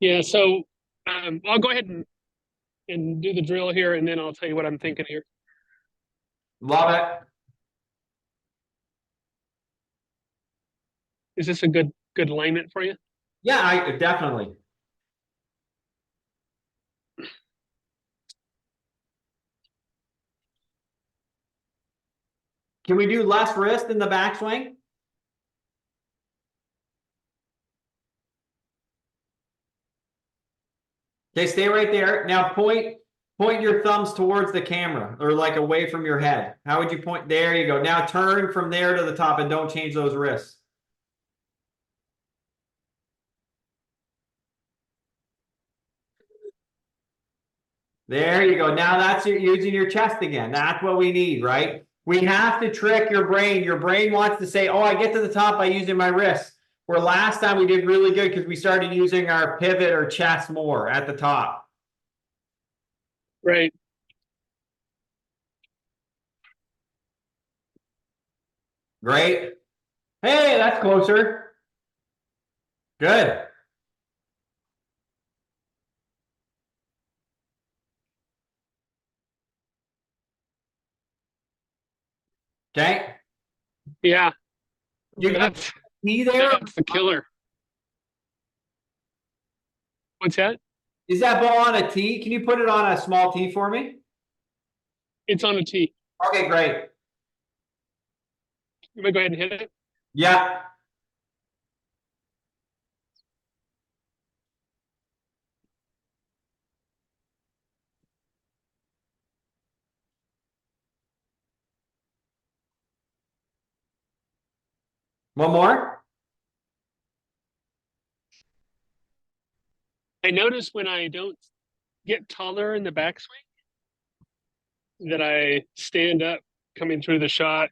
Yeah, so I'll go ahead and do the drill here, and then I'll tell you what I'm thinking here. Love it. Is this a good alignment for you? Yeah, I definitely. Can we do less wrist in the backswing? Okay, stay right there. Now point your thumbs towards the camera or like away from your head. How would you point? There you go. Now turn from there to the top and don't change those wrists. There you go. Now that's using your chest again. That's what we need, right? We have to trick your brain. Your brain wants to say, oh, I get to the top by using my wrists. Where last time we did really good because we started using our pivot or chest more at the top. Right. Great. Hey, that's closer. Good. Okay. Yeah, You got that's T there? that's the killer. What's that? Is that ball on a tee? Can you put it on a small tee for me? It's on a tee. Okay, great. You want to go ahead and hit it? Yeah. One more? I notice when I don't get taller in the backswing that I stand up coming through the shot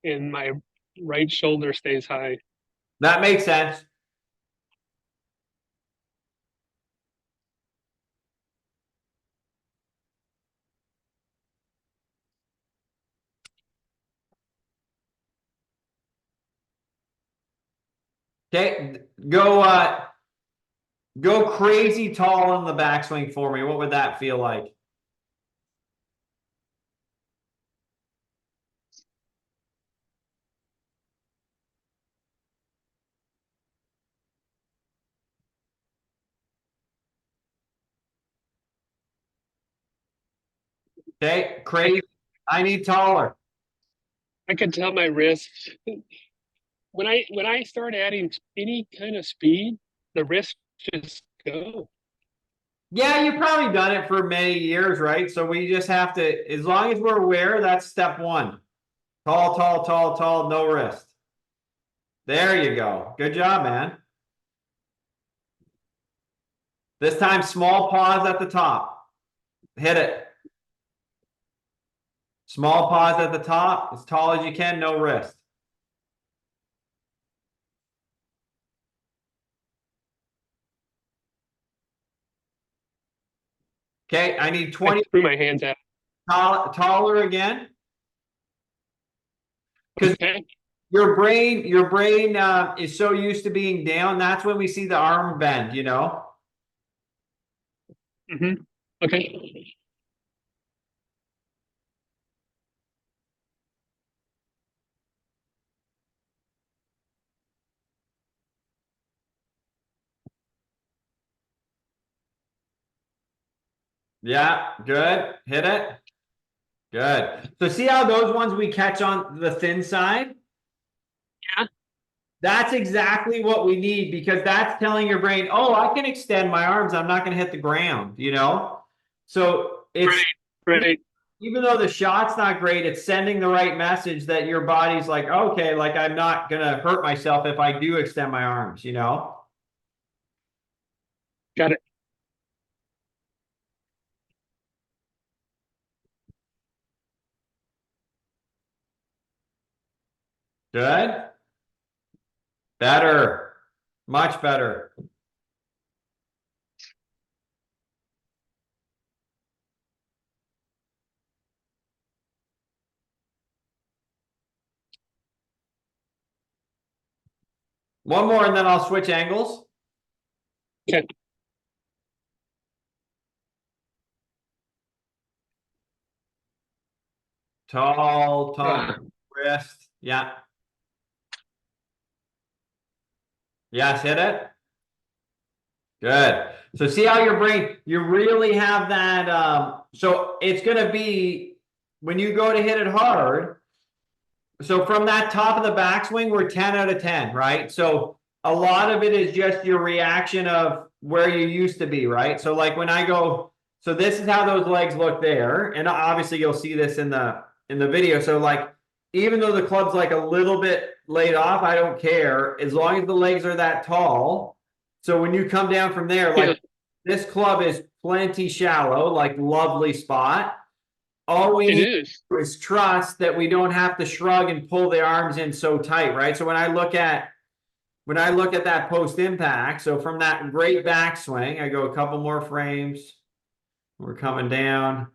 and my right shoulder stays high. That makes sense. Okay, go crazy tall in the backswing for me. What would that feel like? Okay, crazy. I need taller. I can tell my wrist when I start adding any kind of speed, the wrist just go. Yeah, you've probably done it for many years, right? So we just have to, as long as we're aware, that's step one. Tall, tall, tall, tall, no wrist. There you go. Good job, man. This time, small pause at the top. Hit it. Small pause at the top, as tall as you can, no wrist. Okay, I need I 20 threw my hands out. taller again. Because Okay. your brain is so used to being down. That's when we see the arm bend, you know? Okay. Yeah, good. Hit it. Good. So see how those ones we catch on the thin side? Yeah. That's exactly what we need because that's telling your brain, oh, I can extend my arms. I'm not going to hit the ground, you know? So it's Right. Right. even though the shot's not great, it's sending the right message that your body's like, okay, like I'm not going to hurt myself if I do extend my arms, you know? Got it. Good. Better. Much better. One more and then I'll switch angles. Okay. Tall Uh, wrist. Yeah. Yes, hit it. Good. So see how your brain, you really have that, so it's gonna be, when you go to hit it hard, so from that top of the backswing, we're 10 out of 10, right? So a lot of it is just your reaction of where you used to be, right? So like when I go, so this is how those legs look there. And obviously you'll see this in the video. So like, even though the club's like a little bit laid off, I don't care as long as the legs are that tall. So when you come down from there, like this club is plenty shallow, like lovely spot. All we it need is. is trust that we don't have to shrug and pull the arms in so tight, right? So when I look at that post impact, so from that great backswing, I go a couple more frames. We're coming down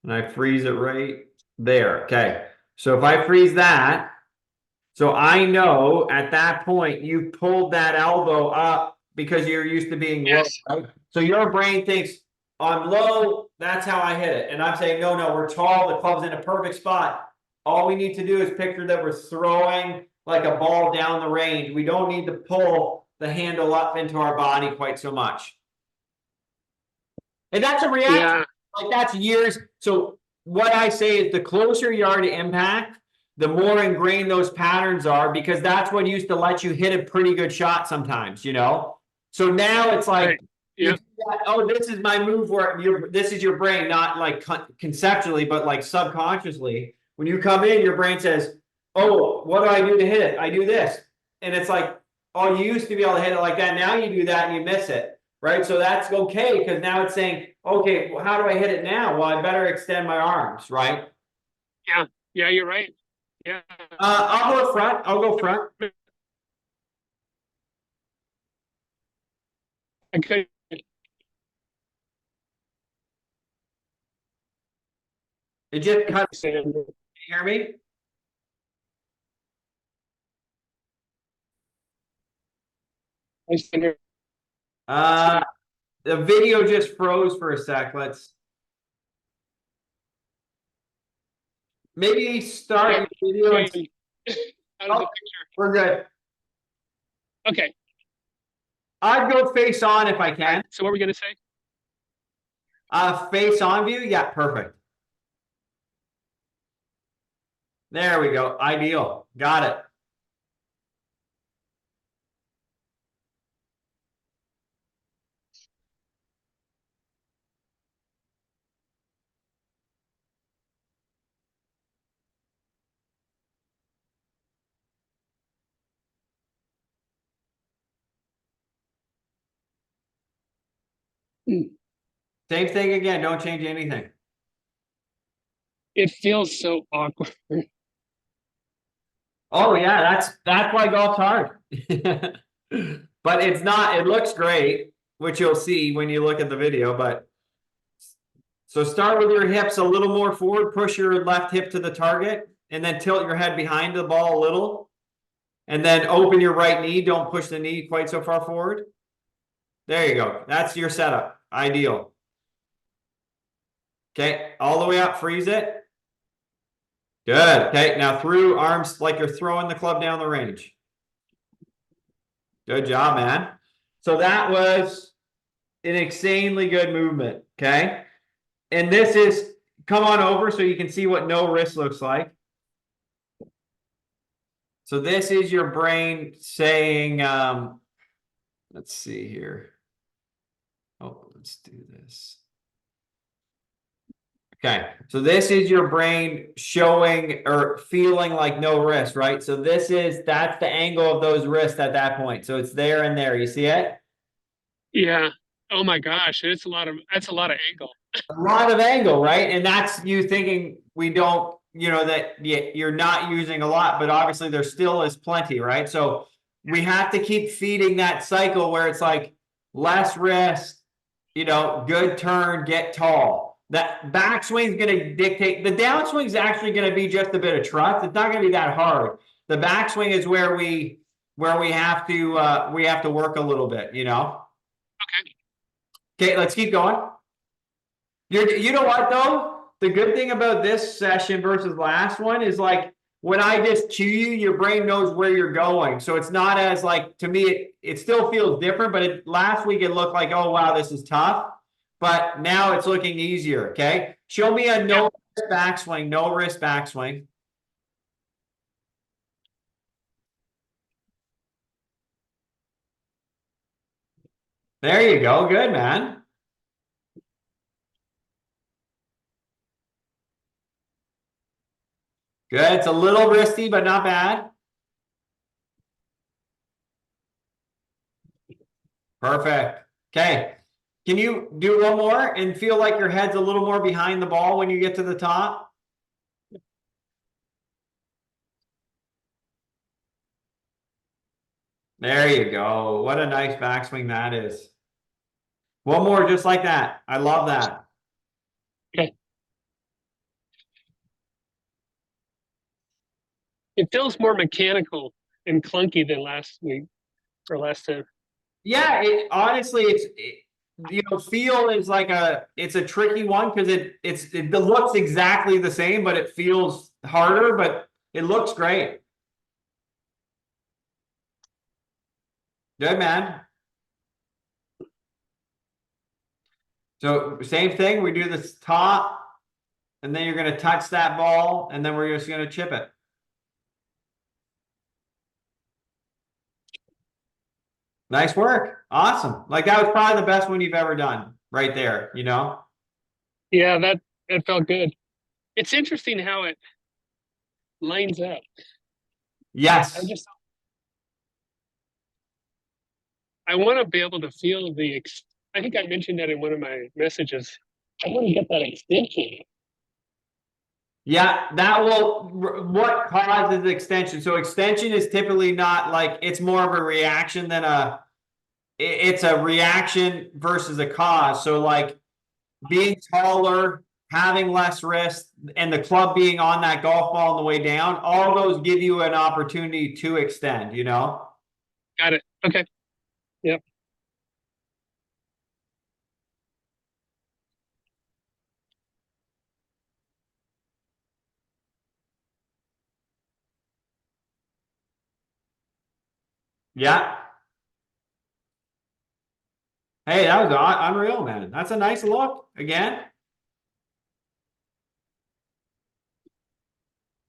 and I freeze it right there. Okay. So if I freeze that, so I know at that point you pulled that elbow up because you're used to being low, Yes. right? So your brain thinks, I'm low, that's how I hit it. And I'm saying, no, we're tall, the club's in a perfect spot. All we need to do is picture that we're throwing like a ball down the range. We don't need to pull the handle up into our body quite so much. And that's a reaction. Yeah. Like that's years. So what I say is the closer you are to impact, the more ingrained those patterns are, because that's what used to let you hit a pretty good shot sometimes, you know? So now it's like, Right. Yeah. oh, this is my move where this is your brain, not like conceptually, but like subconsciously. When you come in, your brain says, oh, what do I do to hit it? I do this. And it's like, oh, you used to be able to hit it like that. Now you do that and you miss it. Right. So that's okay, because now it's saying, okay, well, how do I hit it now? Well, I better extend my arms, right? Yeah. Yeah. You're right. Yeah. I'll go front. I'll go front. I could. It just cuts. Can Understand. you hear me? Understand. Uh, the video just froze for a sec. Let's maybe start your video. Out of the Oh, picture. we're good. Okay. I'd go face on if I can. So what were we gonna say? Face on view. Yeah, perfect. There we go. Ideal. Got it. Same thing again. Don't change anything. It feels so awkward. Oh yeah, that's why golf's hard. But it's not, it looks great, which you'll see when you look at the video, but so start with your hips a little more forward, push your left hip to the target, and then tilt your head behind the ball a little. And then open your right knee. Don't push the knee quite so far forward. There you go. That's your setup. Ideal. Okay, all the way up, freeze it. Good. Okay, now through arms like you're throwing the club down the range. Good job, man. So that was an insanely good movement. Okay. And this is, come on over so you can see what no wrist looks like. So this is your brain saying, let's see here. Oh, let's do this. Okay, so this is your brain showing or feeling like no wrist, right? So that's the angle of those wrists at that point. So it's there and there. You see it? Yeah. Oh my gosh. That's a lot of angle. A lot of angle, right? And that's you thinking we don't, that you're not using a lot, but obviously there still is plenty, right? So we have to keep feeding that cycle where it's like less wrist, good turn, get tall. That backswing is going to dictate. The downswing is actually going to be just a bit of trust. It's not going to be that hard. The backswing is where we have to work a little bit, Okay, let's keep going. You know what though? The good thing about this session versus last one is like when I just cue you, your brain knows where you're going. So it's not as like, to me, it still feels different, but last week it looked like, oh wow, this is tough. But now it's looking easier. Okay. Show me a no risk backswing, no risk backswing. There you go. Good, man. Good. It's a little risky, but not bad. Perfect. Okay. Can you do one more and feel like your head's a little more behind the ball when you get to the top? There you go. What a nice backswing that is. One more just like that. I love that. Okay. It feels more mechanical and clunky than last week or last time. Yeah, honestly, you know, feel is like it's a tricky one because it looks exactly the same, but it feels harder, but it looks great. Good, man. So same thing, we do this top, and then you're going to touch that ball, and then we're just going to chip it. Nice work. Awesome. Like that was probably the best one you've ever done right there, you know? Yeah, that felt good. It's interesting how it lines up. Yes. I want to be able to feel I think I mentioned that in one of my messages. I want to get that extension. Yeah, that will, what causes extension? So extension is typically not like, it's more of a reaction than it's a reaction versus a cause. So like being taller, having less wrist, and the club being on that golf ball on the way down, all those give you an opportunity to extend, you know? Got it. Okay. Yep. Yeah. Hey, that was unreal, man. That's a nice look again.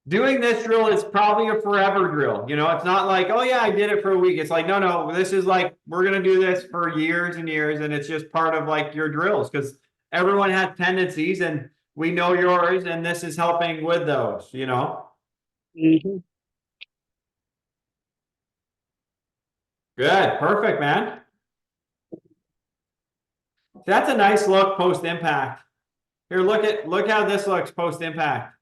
Doing this drill is probably a forever drill. You know, it's not like, oh yeah, I did it for a week. It's like, no, this is like, we're going to do this for years and years. And it's just part of like your drills because everyone has tendencies and we know yours. And this is helping with those, you know? Mm-hmm. Good. Perfect, man. That's a nice look post impact. Here, look how this looks post impact.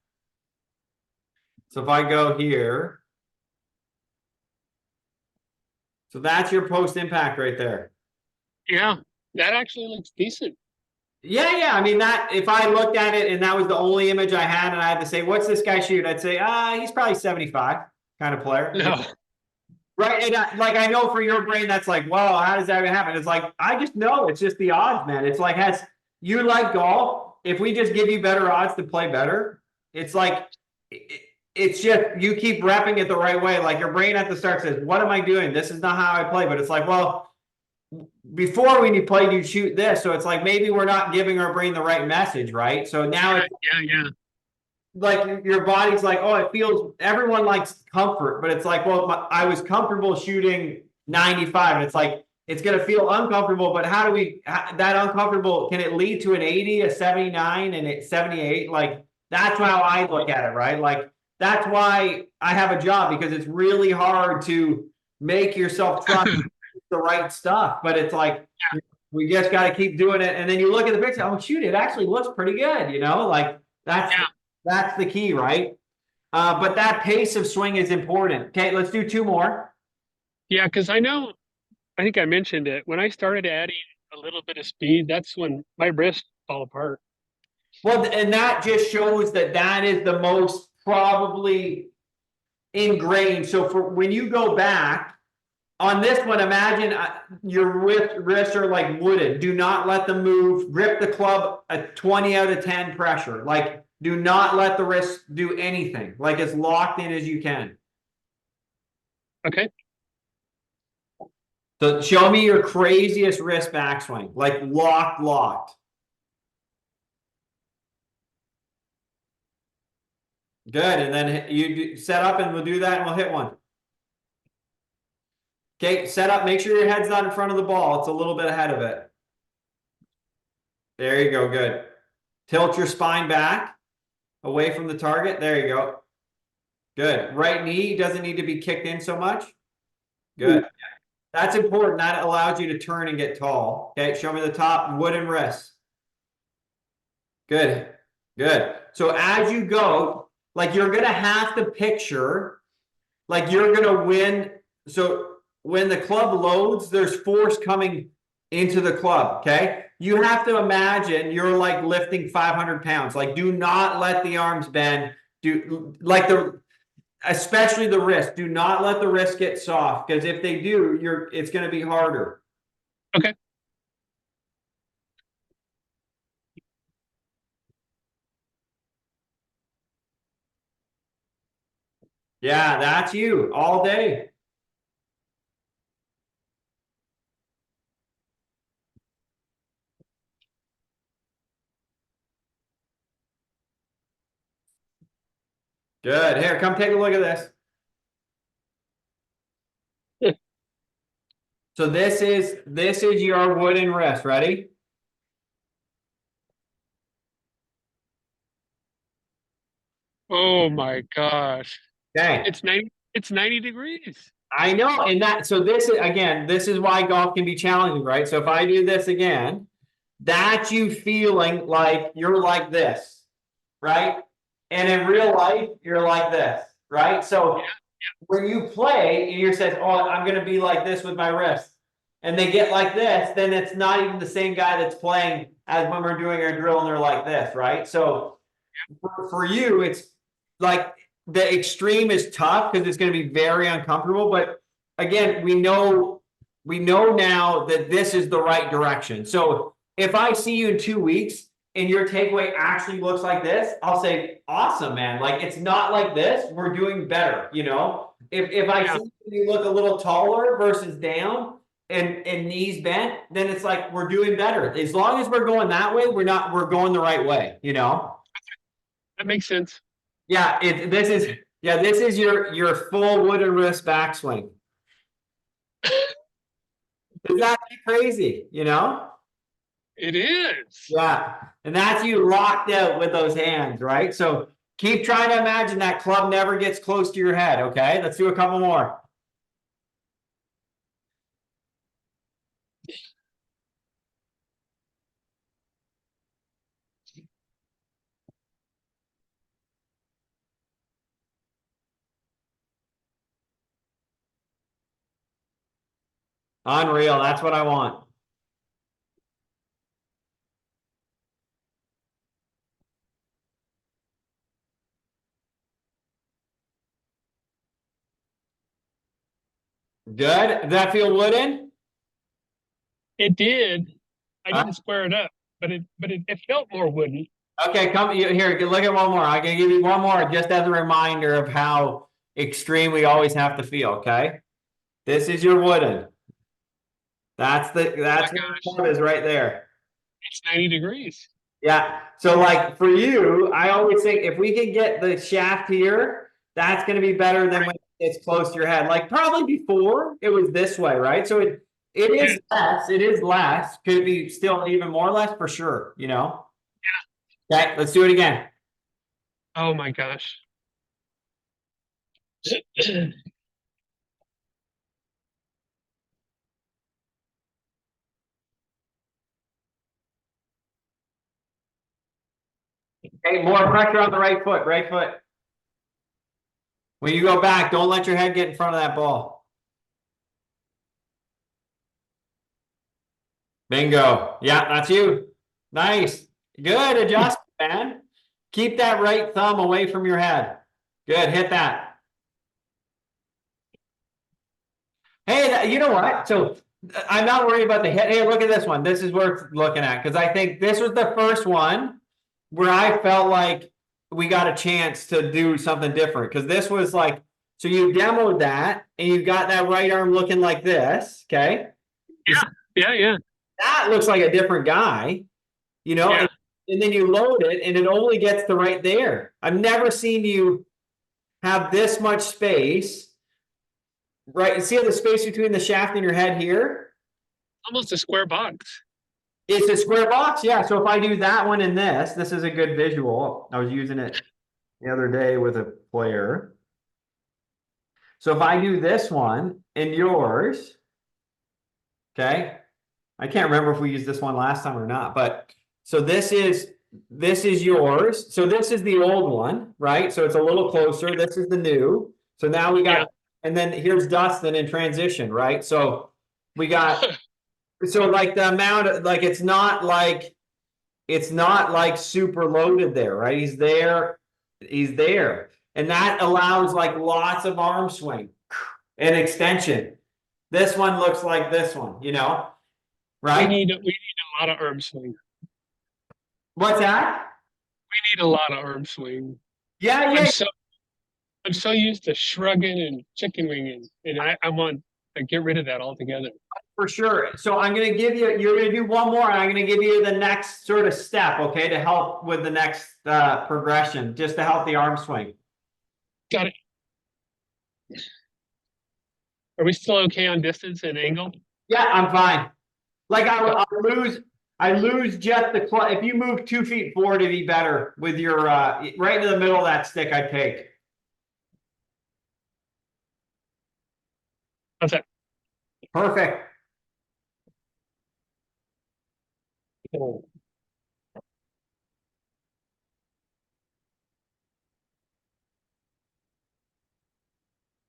So if I go here, so that's your post impact right there. Yeah, that actually looks decent. Yeah. I mean, that if I looked at it and that was the only image I had and I had to say, what's this guy shoot? I'd say, he's probably 75 kind of player. No. Right. And like, I know for your brain, that's like, wow, how does that happen? It's like, I just know it's just the odds, man. It's like, you like golf. If we just give you better odds to play better, it's like, it's just, you keep repping it the right way. Like your brain at the start says, what am I doing? This is not how I play. But it's like, well, before when you played, you shoot this. So it's like, maybe we're not giving our brain the right message, right? So now it's yeah. like your body's like, oh, it feels, everyone likes comfort, but it's like, well, I was comfortable shooting 95. And it's like, it's going to feel uncomfortable, but how do we, that uncomfortable, can it lead to an 80, a 79, and a 78? Like, that's how I look at it, right? Like, that's why I have a job because it's really hard to make yourself trust the right stuff. But it's like, we just got to keep doing it. And then you look at the picture, oh, shoot, it actually looks pretty good, you know, like that's the key, right? But that pace of swing is important. Okay, let's do two more. Yeah, because I think I mentioned it. When I started adding a little bit of speed, that's when my wrist fell apart. Well, and that just shows that is the most probably ingrained. So for when you go back On this one, imagine your wrists are like wooden. Do not let them move. Grip the club a 20 out of 10 pressure. Like, do not let the wrist do anything. Like, as locked in as you can. Okay. So show me your craziest wrist backswing. Like locked. Good. And then you set up and we'll do that and we'll hit one. Okay, set up. Make sure your head's not in front of the ball. It's a little bit ahead of it. There you go. Good. Tilt your spine back away from the target. There you go. Good. Right knee doesn't need to be kicked in so much. Good. That's important. That allows you to turn and get tall. Okay, show me the top. Wooden wrist. Good. Good. So as you go, like you're going to have to picture, like you're going to win. So when the club loads, there's force coming into the club. Okay. You have to imagine you're like lifting 500 pounds. Like, do not let the arms bend. Especially the wrist. Do not let the wrist get soft, because if they do, it's going to be harder. Okay. Yeah, that's you all day. Good. Here, come take a look at this. So this is your wooden wrist. Ready? Oh my gosh. Okay. It's 90 degrees. I know, and so this is, again, this is why golf can be challenging, right? So if I do this again, that's you feeling like you're like this, right? And in real life, you're like this, right? So when you play and you says, "Oh, I'm going to be like this with my wrist," and they get like this, then it's not even the same guy that's playing as when we're doing our drill and they're like this, right? So for you, it's like the extreme is tough because it's going to be very uncomfortable. But again, we know now that this is the right direction. So if I see you in 2 weeks and your takeaway actually looks like this, I'll say, awesome, man. Like, it's not like this. We're doing better, you know? If I see you look a little taller versus down and knees bent, then it's like we're doing better. As long as we're going that way, we're going the right way, you know? That makes sense. Yeah, this is your full wooden wrist backswing. Is that crazy, you know? It is. Yeah, and that's you locked out with those hands, right? So keep trying to imagine that club never gets close to your head, okay? Let's do a couple more. Unreal, that's what I want. Good. Does that feel wooden? It did. I didn't square it up, but it felt more wooden. Okay, here, look at one more. I'm gonna give you one more just as a reminder of how extreme we always have to feel, okay? This is your wooden. That's what the club is right there. It's 90 degrees. Yeah. So like for you, I always think if we can get the shaft here, that's going to be better than when it's close to your head. Like probably before it was this way, right? So it is less. It is less. Could be still even more less for sure, you know? Yeah. Okay, let's do it again. Oh my gosh. Okay, more pressure on the right foot, right foot. When you go back, don't let your head get in front of that ball. Bingo. Yeah, that's you. Nice. Good adjustment, man. Keep that right thumb away from your head. Good. Hit that. Hey, you know what? So I'm not worried about the hit. Hey, look at this one. This is worth looking at because I think this was the first one where I felt like we got a chance to do something different because this was like, so you demoed that and you got that right arm looking like this. Okay. Yeah. That looks like a different guy, you know, Yeah. and then you load it and it only gets to right there. I've never seen you have this much space, right? See the space between the shaft and your head here? Almost a square box. It's a square box, yeah. So if I do that one and this is a good visual. I was using it the other day with a player. So if I do this one and yours, okay. I can't remember if we used this one last time or not, but so this is yours. So this is the old one, right? So it's a little closer. This is the new. So now we got, Yeah. and then here's Dustin in transition, right? So we got, so like the amount of, like it's not like super loaded there, right? He's there, and that allows like lots of arm swing and extension. This one looks like this one, you know, We right? need a lot of arm swing. What's that? We need a lot of arm swing. Yeah, I'm yeah, so I'm so used to shrugging and chicken winging, and I want to get rid of that altogether. for sure. So I'm gonna give you, you're gonna do one more, and I'm gonna give you the next sort of step, okay, to help with the next progression, just to help the arm swing. Got it. Are we still okay on distance and angle? Yeah, I'm fine. Like I lose just the club. If you move 2 feet forward, it'd be better with your right in the middle of that stick. I take. How's that? Perfect. Oh,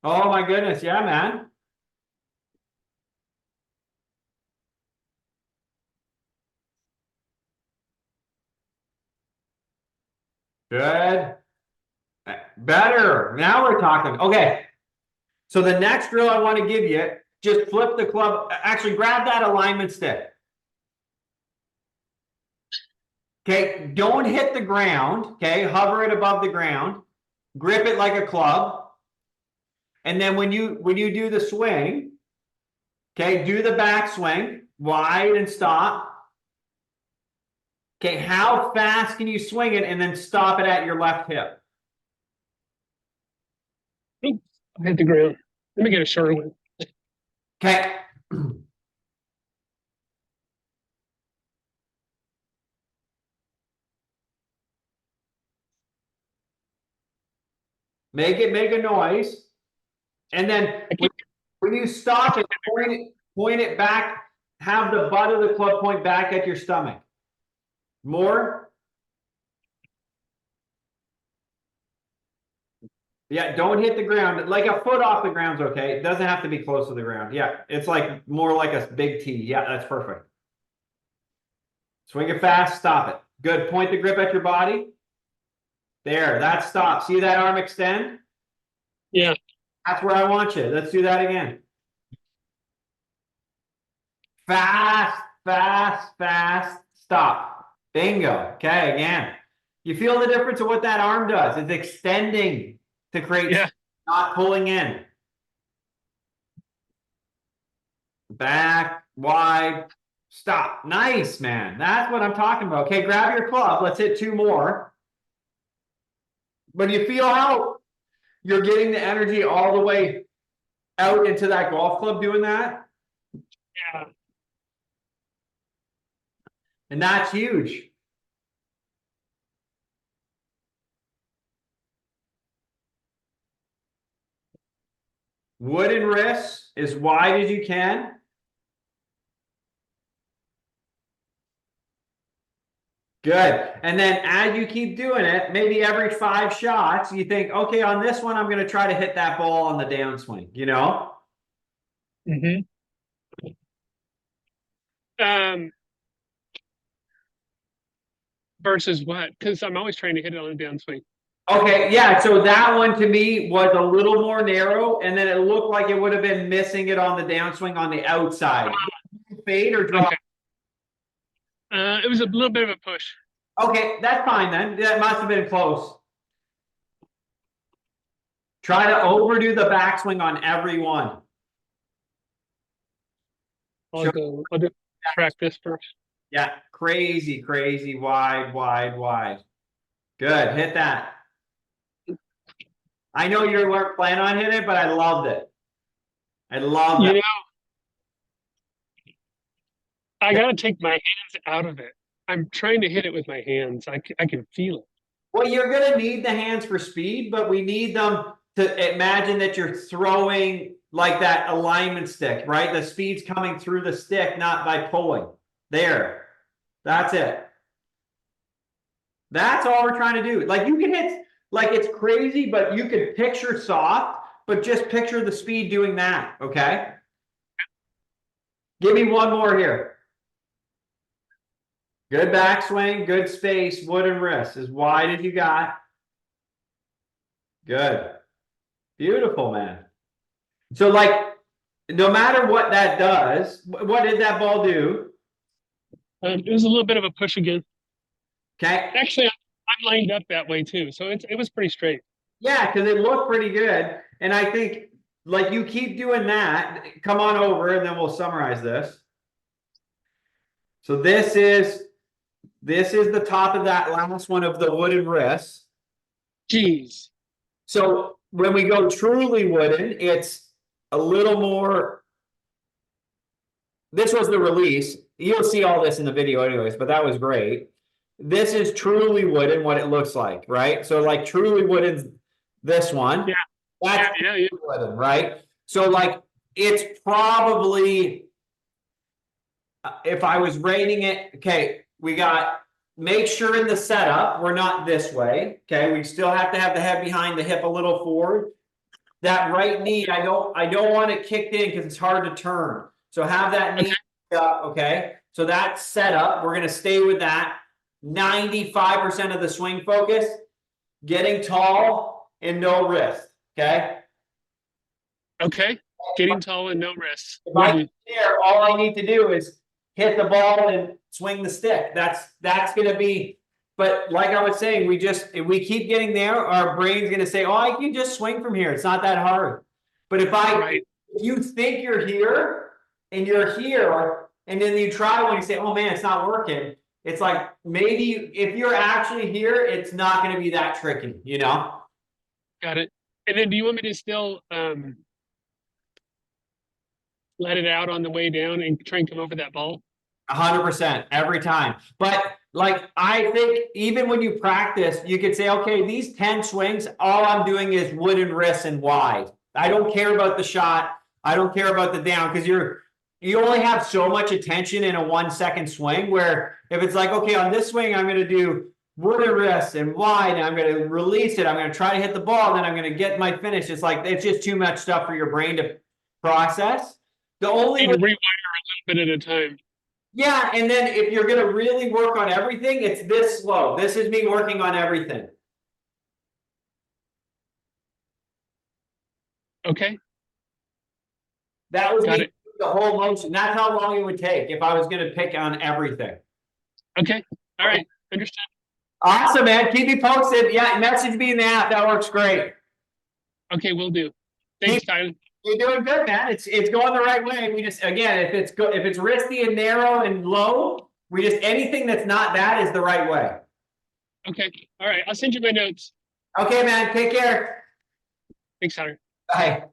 Oh my goodness, yeah, man. Good. Better. Now we're talking. Okay. So the next drill I want to give you, just flip the club. Actually, grab that alignment stick. Okay. Don't hit the ground. Okay. Hover it above the ground. Grip it like a club. And then when you do the swing, okay, do the back swing wide and stop. Okay, how fast can you swing it and then stop it at your left hip? I hit the ground. Let me get a shorter one. Okay. Make a noise. And then when you stop it, point it back, have the butt of the club point back at your stomach. More. Yeah, don't hit the ground. Like a foot off the ground's okay. It doesn't have to be close to the ground. Yeah, it's like more like a big T. Yeah, that's perfect. Swing it fast, stop it. Good. Point the grip at your body. There, that stops. See that arm extend? Yeah. That's where I want you. Let's do that again. Fast, fast, fast, stop. Bingo. Okay, again. You feel the difference of what that arm does? It's extending to create, Yeah. not pulling in. Back, wide, stop. Nice, man. That's what I'm talking about. Okay, grab your club. Let's hit 2 more. But you feel how you're getting the energy all the way out into that golf club doing that? Yeah. And that's huge. Wooden wrists as wide as you can. Good. And then as you keep doing it, maybe every 5 shots, you think, okay, on this one, I'm going to try to hit that ball on the downswing, you know? Mm-hmm. Versus what? Because I'm always trying to hit it on a downswing. Okay, yeah, so that one to me was a little more narrow, and then it looked like it would have been missing it on the downswing on the outside. Fade or drop? Okay. It was a little bit of a push. Okay, that's fine then. That must have been close. Try to overdo the backswing on every one. I'll do practice first. Yeah, crazy, crazy, wide, wide, wide. Good, hit that. I know you weren't planning on hitting it, but I loved it. I love You that. know, I gotta take my hands out of it. I'm trying to hit it with my hands. I can feel it. Well, you're gonna need the hands for speed, but we need them to imagine that you're throwing like that alignment stick, right? The speed's coming through the stick, not by pulling. There. That's it. That's all we're trying to do. Like you can hit, like it's crazy, but you can picture soft, but just picture the speed doing that, okay? Give me one more here. Good backswing, good space, wooden wrist, as wide as you got. Good. Beautiful, man. So like, no matter what that does, what did that ball do? It was a little bit of a push again. Okay. Actually, I'm lined up that way too, so it was pretty straight. Yeah, because it looked pretty good. And I think like you keep doing that. Come on over and then we'll summarize this. So this is the top of that last one of the wooden wrist. Jeez. So when we go truly wooden, it's a little more. This was the release. You'll see all this in the video anyways, but that was great. This is truly wooden, what it looks like, right? So like truly wooden's this one. Yeah. That's Yeah. wooden, right? So like it's probably, if I was rating it, okay, we got, make sure in the setup, we're not this way, okay? We still have to have the head behind the hip a little forward. That right knee, I don't want it kicked in because it's hard to turn. So have that knee up, okay? So that's set up. We're gonna stay with that. 95% of the swing focus, getting tall and no wrist, okay? Okay. Getting tall and no wrists. If I get there, all I need to do is hit the ball and swing the stick. That's gonna be, but like I was saying, if we keep getting there, our brain's gonna say, oh, I can just swing from here. It's not that hard. But if you think you're here and you're here, and then you try one, you say, oh man, it's not working. It's like, maybe if you're actually here, it's not gonna be that tricky, you know? Got it. And then do you want me to still let it out on the way down and try and come over that ball? 100% every time. But like, I think even when you practice, you could say, okay, these 10 swings, all I'm doing is wooden wrists and wide. I don't care about the shot. I don't care about the down, because you only have so much attention in a 1 second swing, where if it's like, okay, on this swing, I'm going to do wooden wrists and wide, and I'm going to release it. I'm going to try to hit the ball, and then I'm going to get my finish. It's like, it's just too much stuff for your brain to process. The only And rewire a little bit at a time. Yeah, and then if you're gonna really work on everything, it's this slow. This is me working on everything. Okay. That was Got me, it. the whole motion. That's how long it would take if I was gonna pick on everything. Okay. All right. Understood. Awesome, man. Keep me posted. Yeah, message me in the app. That works great. Okay, will do. Thanks, Tyler. You're doing good, man. It's going the right way. We just, again, if it's risky and narrow and low, anything that's not that is the right way. Okay. All right. I'll send you my notes. Okay, man. Take care. Thanks, Tyler. Bye.